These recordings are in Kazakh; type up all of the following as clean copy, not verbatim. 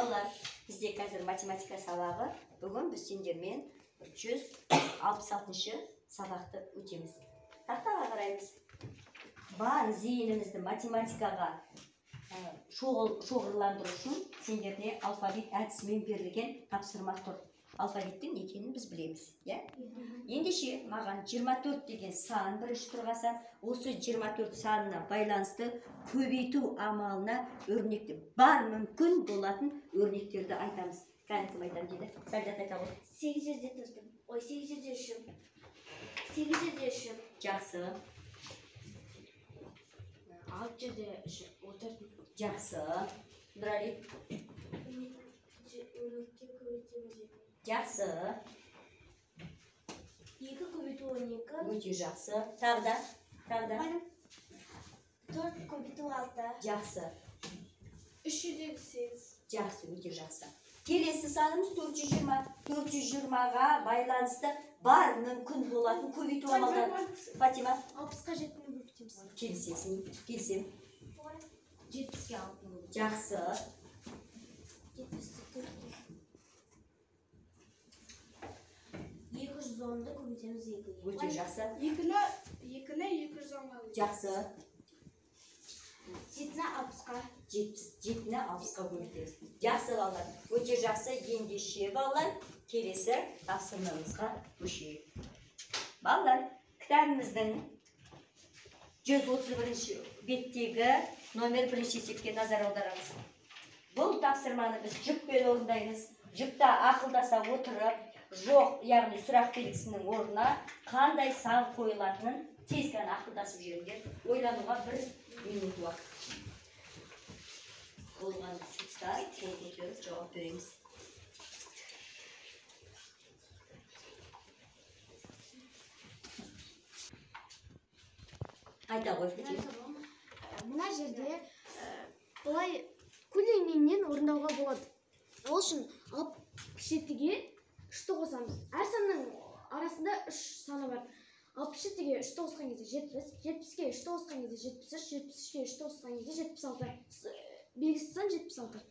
Балалар, бізде қазір математика сабағы. Бүгін біз сендермен 166-шы сабақты өтеміз. Тақтаға қараймыз. Бар зейінімізді математикаға шоғырландыру үшін сендерде алфавит әдісімен берілген тапсырма тұр. Алфавиттің не екенін біз білеміз. Ендеше маған 24 деген сан бірінші тұрғасан, осы 24 санына байланысты көбейту амалына өрнекті бар мүмкін болатын өрнектерді айтамыз. Кәне кім айтам дейді? Сәлдат айта ғой. 8 жерде тұрдым. Ой, 8 жерде үшім. 8 жерде үшім. Жақсы. 6 жерде үшім. Отырдым. Жақсы. Нұрали. Өрнекке көбейтеміз. Жақсы. 2 көбейту 12. Өте жақсы. Тағы да. 4 көбейту 6. Жақсы. 3 жердегі 8. Жақсы, өте жақсы. Келесі санымыз 420. 420-ға байланысты бар мүмкін болатын көбейту амалдары. Фатима. 60-қа 7-ні көбейтеміз. Келісесің. Келісем. 70-ке 6-ны. Жақсы. 74. 210-ды көбейтеміз 2-ге. Өте жақсы. 2-ні 210-ға. Жақсы. 7-ні 60-қа. 7-ні 60-қа көбейтеміз. Жақсы балалар. Өте жақсы. Ендеше балалар, келесі тапсырмамызға көшейік. Балалар, кітабымыздың 131-ші беттегі номер 1-ші есепке назар аударамыз. Бұл тапсырманы біз жүкпен орындаймыз. Жүкта ақылдаса отырып, жоқ, яғни сұрақ белгісінің орнына қандай сан қойылатынын тез ғана ақылдасып жүріңдер. Ойлануға 1 минут уақыт. Болған сұрақтар, қол көтеріп жауап береміз. Айта ғой, Фатима. Мына жерде былай көлденеңнен орындауға болады. Ол үшін 67-ге 3-ті қосамыз. Әр санның арасында 3 саны бар. 67-ге 3-ті қосқан кезде 70, 70-ге 3-ті қосқан кезде 73, 73-ге 3-ті қосқан кезде 76. Белгісіз сан 76.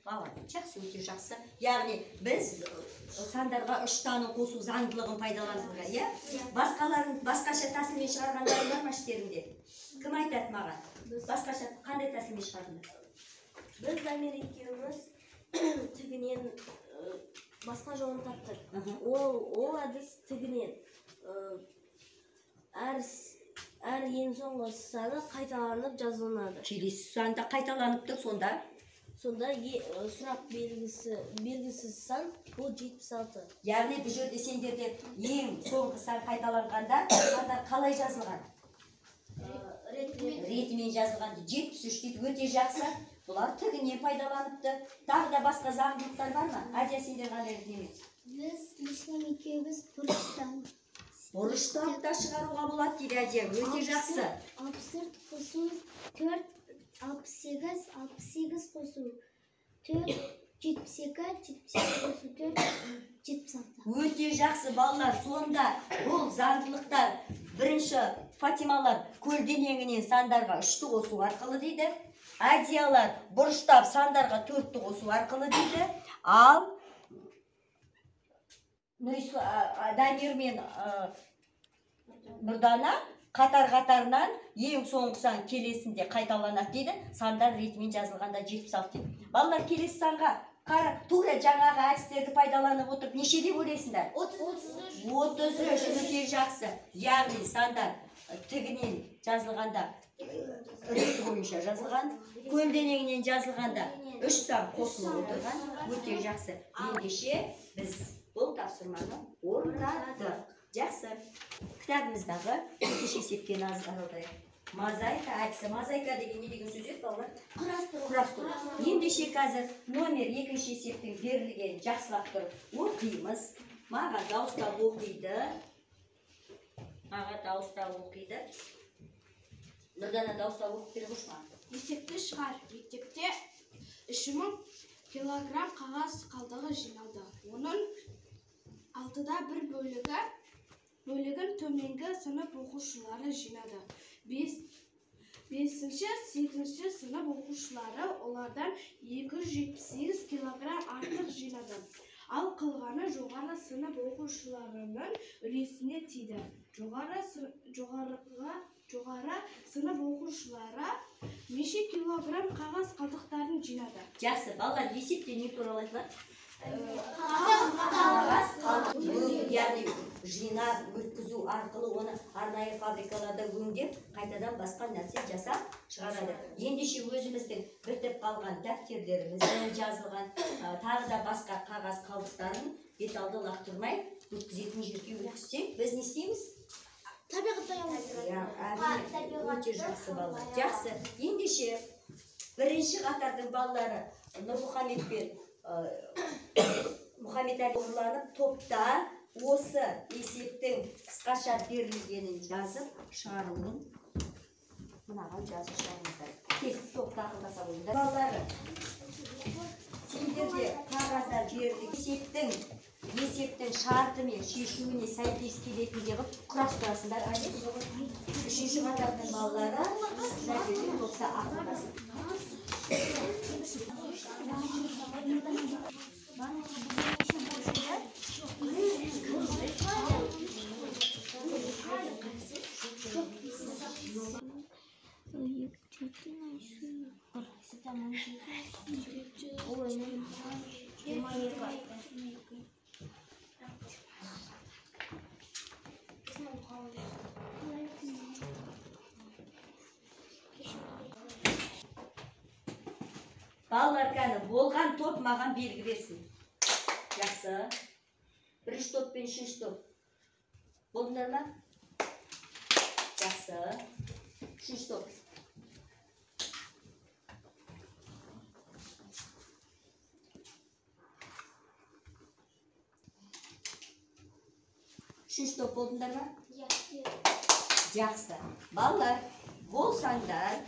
Жақсы, өте жақсы. Яғни біз сандарға 3 санын қосу заңдылығын пайдалануға, иә? Басқаша тәсілмен шығарғандар бар ма іштерінде? Кім айтады маған? Басқаша қандай тәсілмен шығардыңдар? Біз Дамир екеуміз тігінен басқа жолын таптық. Ол әдіс тігінен әр ең соңғы саны қайталанып жазылынады. Келесі санда қайталанып тұр сонда? Сонда сұрақ белгісіз сан бұл 76. Яғни бұл жерде сендерде ең соңғы сан қайталанғанда сандар қалай жазылған? Ретімен жазылған. 73 дейді, өте жақсы. Бұлар тігінен пайдаланыпты. Тағы да басқа заңдылықтар бар ма? Азия, сендер қандай дейміз? Біз Müslüm екеуміз бұрыштан да шығаруға болады дейді Азия. Өте жақсы. 64 қосу 4, 68, 68 қосу 4, 72, 72 қосу 4, 76. Өте жақсы балалар. Сонда бұл заңдылықтар бірінші Фатималар көлденеңінен сандарға 3-ті қосу арқылы дейді. Азиялар бұрыштап сандарға 4-ті қосу арқылы дейді. Ал Дамир мен Нұрдана қатар-қатарынан ең соңғы сан келесінде қайталанады дейді. Сандар ретімен жазылғанда 76 дейді. Балалар, келесі санға тура жаңағы әдістерді пайдаланып отырып неше деп ойлайсыңдар? 33. 33 өте жақсы. Яғни сандар тігінен жазылғанда реті бойынша жазылған, көлденеңінен жазылғанда 3 сан қосылып отырған. Өте жақсы. Ендеше біз бұл тапсырманы орындадық. Жақсы. Кітабымыздағы екінші есепке назар аударайық. Мозаика әдісі. Мозаика деген не деген сөз еді балалар? Құрастыру. Ендеше қазір номер 2-ші есептің берілген жақсылап тұрып оқимыз. Маға дауыстап оқиды. Нұрдана дауыстап оқып бере қойшы ма? Есепті шығар. Мектепте 3000 килограмм қағаз қалдығы жиналды. Оның 6-да 1 бөлігін төменгі сынып оқушылары жинады. 5-8 sınıf оқушылары олардан 278 килограмм артық жинады. Ал қалғаны жоғары сынып оқушыларының үлесіне тиді. Жоғары сынып оқушылары неше килограмм қағаз қалдықтарын жинады? Жақсы, балалар есепте не туралы айтылады? Яғни жинап, өткізу арқылы оны арнайы фабрикаларда өңдеп, қайтадан басқа нәрсе жасап шығарады. Ендеше өзіміздің біртіп қалған дәптерлерімізді жазылған, тағы да басқа қағаз қалдықтарын бет алды лақтырмай өткізетін жерге өткізсек, біз не істейміз? Табиғатта Өте жақсы балалар. Жақсы. Ендеше бірінші қатардың балалары Нұрмұхамед пен Мұхамед-Әлі ұрланып топта осы есептің қысқаша берілгенін жазып шығарылуын мынаған жазып шығарыңыздар. Тез топта ақылдаса болыңдар. Балалары, сендерде қағазда берілген есептің шартымен шешуіне сәйкес келетіндей қылып құрастырасыңдар. Үшінші қатардың балалары топта ақылдасын. Балалар кәні болған топ маған белгі берсін. Жақсы. Бірінші топ пен үшінші топ. Болдыңдар ма? Жақсы. Үшінші топ. Үшінші топ болдыңдар ма? Жақсы. Балалар, болсаңдар,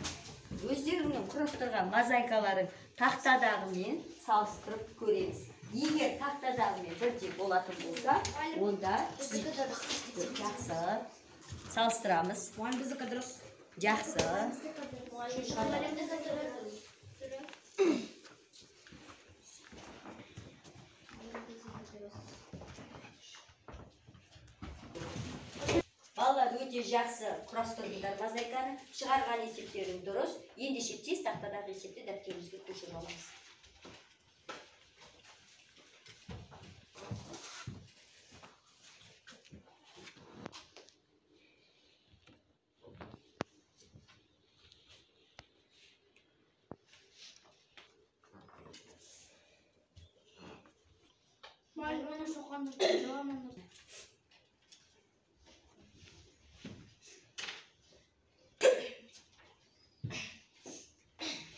өздеріңнің құрастырған мозаикаларын тақтадағымен салыстырып көреміз. Егер тақтадағымен бірдей болатын болса, онда жақсы. Салыстырамыз. Жақсы. Балалар өте жақсы құрастырдыңдар мозаиканы, шығарған есептерің дұрыс. Ендеше тез тақтадағы есепті дәптерімізге көшіріп аламыз.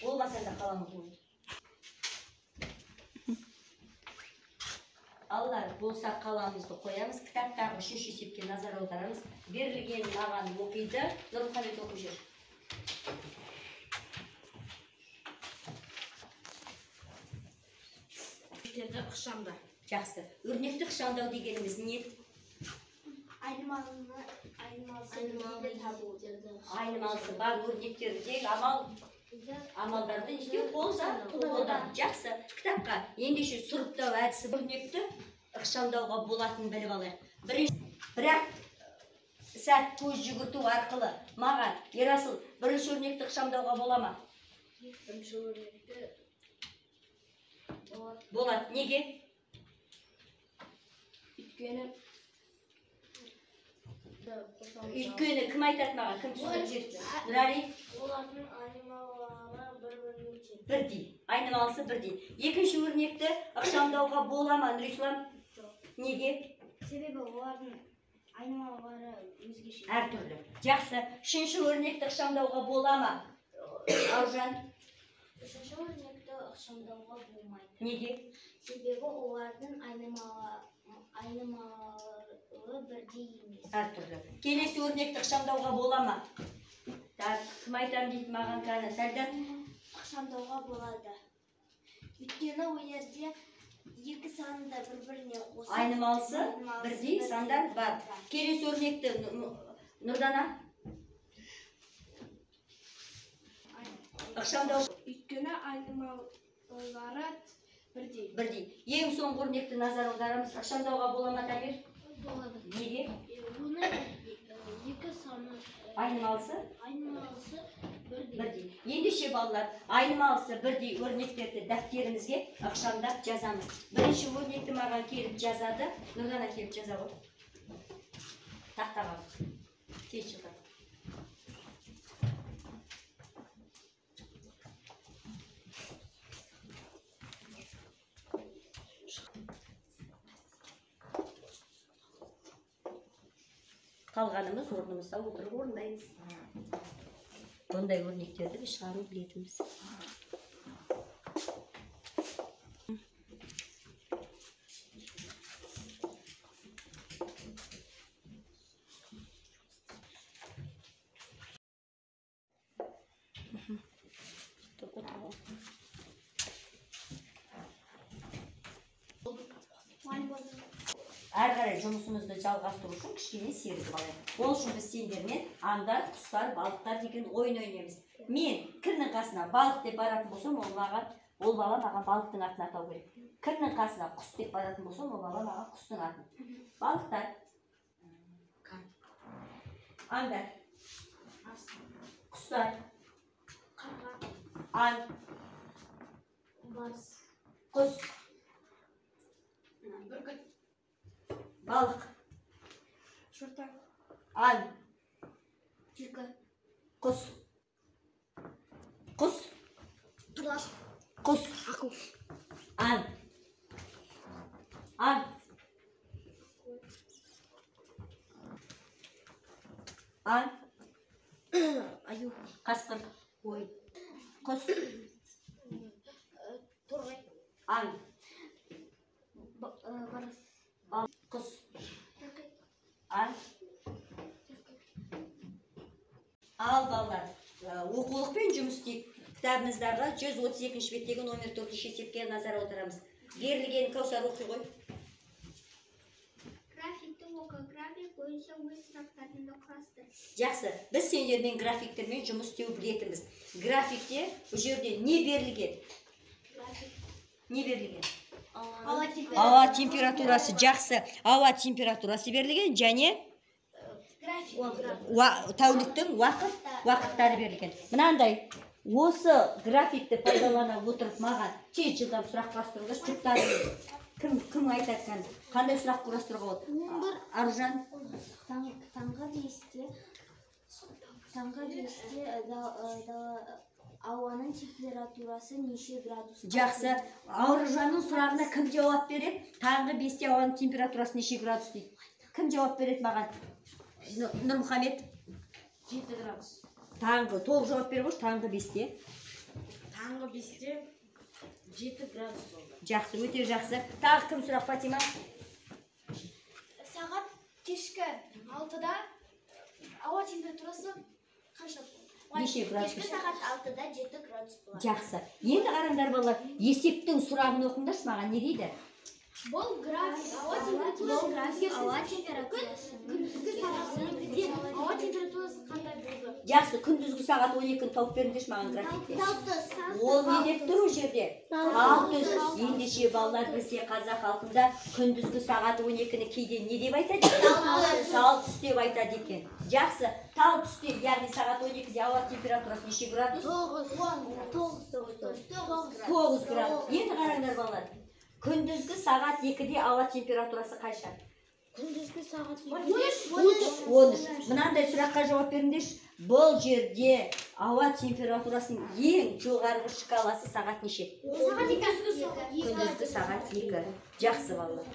Olmasa da kalamı koyun. Аллар болса қаламызды қоямыз, кітаптағы үшінші есепке назар аударамыз. Берілген маған оқиды, Нұрмұхамед оқып жүр. Өрнектерді ықшамда. Жақсы. Өрнекті ықшамдау дегеніміз не? Айнымалысы бар өрнектердегі амалдарды істеу қолдан. Жақсы. Кітапқа ендеше сұрыптау әдісі өрнекті ықшамдауға болатынын біліп алайық. Бірақ сәт көз жүгірту арқылы маған Ерасыл бірінші өрнекті ықшамдауға бола ма? Бірінші өрнекті болады. Неге? Өйткені кім айтады маған? Кім түсіндіріп жетті? Нұрали? Олардың айнымалары бір-біріне тең. Бірдей. Айнымалысы бірдей. Екінші өрнекті ықшамдауға бола ма, Нұрислам? Неге? Себебі олардың айнымалары өзгеше. Әртүрлі. Жақсы. Үшінші өрнекті ықшамдауға бола ма? Аужан? Үшінші өрнекті ықшамдауға болмайды. Неге? Себебі олардың айнымалары бірдей емес. Әртүрлі. Келесі өрнекті ықшамдауға бола ма? Кім айтам дейді маған кәні? Сәлдан? Ықшамдауға болады. Өйткені өнерде екі санды бір-біріне қосып, Айнымалысы бірдей сандар бар. Келесі өрнекті Нұрдана? Ықшамдау Өйткені айнымалылары бірдей. бірдей. Ең соңғы өрнекті назар аударамыз. Ықшамдауға бола ма Тамир? Болады. Неге? Оны екі саны Айнымалысы айнымалысы бірдей. бірдей. Ендеше балалар, айнымалысы бірдей өрнектерді дәптерімізге ықшамдап жазамыз. Бірінші өрнекті маған келіп жазады. Нұрдана келіп жаза ғой. Тақтаға. Тез шығады. Қалғанымыз орнымызда отырып орындаймыз. Бұндай өрнектерді біз шығару білетіміз. Әрі қарай жұмысымызды жалғастыру үшін кішкене серік алайық. Ол үшін біз сендермен аңдар, құстар, балықтар деген ойын ойнаймыз. Мен кімнің қасына балық деп баратын болсам, ол бала маған балықтың атын атау керек. Кімнің қасына құс деп баратын болсам, ол бала маған құстың атын. Балықтар, аңдар, құстар, аң, құс, балық, Шортан. аң, Түлкі. құс, құс, аң, Аю. қасқыр, құс, Торғай. аң, Барыс. құс, аң. Ал балалар, оқулықпен жұмыс істейік. Кітабымыздағы 132 беттегі номер 4 есепке назар аударамыз. Берілген Кәусар оқи ғой. Графикті оқы. График бойынша өз сұрақтарыңды құрастыр. Жақсы, біз сендермен графиктермен жұмыс істеу білетіміз. Графикте бұл жерде не берілген? Не берілген? Ауа температурасы. Жақсы, ауа температурасы берілген және тәуліктің уақыттары берілген. Мынандай, осы графикті пайдалана отырып маған тез жылдам сұрақ құрастыруға кім айтады? Қандай сұрақ құрастыруға болады? Аружан? Таңғы 5-те ауаның температурасы неше градус? Жақсы, Аружанның сұрағына кім жауап береді? Таңғы 5-те ауаның температурасы неше градус дейді? Кім жауап береді маған? Нұрмұхамед? 7 градус. Таңғы, толық жауап беріп өш, таңғы 5-те. Таңғы 5-те 7 градус болды. Жақсы, өте жақсы. Тағы кім сұрақ, Фатима? Сағат кешкі 6-да ауа температурасы қанша болады? Неше градус? Кешкі сағат 6-да 7 градус болады. Жақсы. Енді қараңдар балалар, есептің сұрағын оқыңдаршы, маған не дейді? Бұл график. Ауа температурасы. Ауа температурасы. Күндізгі сағат 12-де ауа температурасы қандай болды? Жақсы, күндізгі сағат 12-ні тауып беріңдерші маған графикте. Ол не деп тұр ол жерде? 600. Ендеше балалар, бізде қазақ халқында күндізгі сағат 12-ні кейде не деп айтады? Тал түс деп айтады екен. Жақсы, тал түсте, яғни сағат 12-де ауа температурасы неше градус? 9 градус. Енді қараңдар балалар. Күндізгі сағат 2-де ауа температурасы қанша? Күндізгі сағат 13. Мынандай сұраққа жауап беріңдерші. Бұл жерде ауа температурасының ең жоғарғы шкаласы сағат неше? Сағат 2. Күндізгі сағат 2. Жақсы балалар.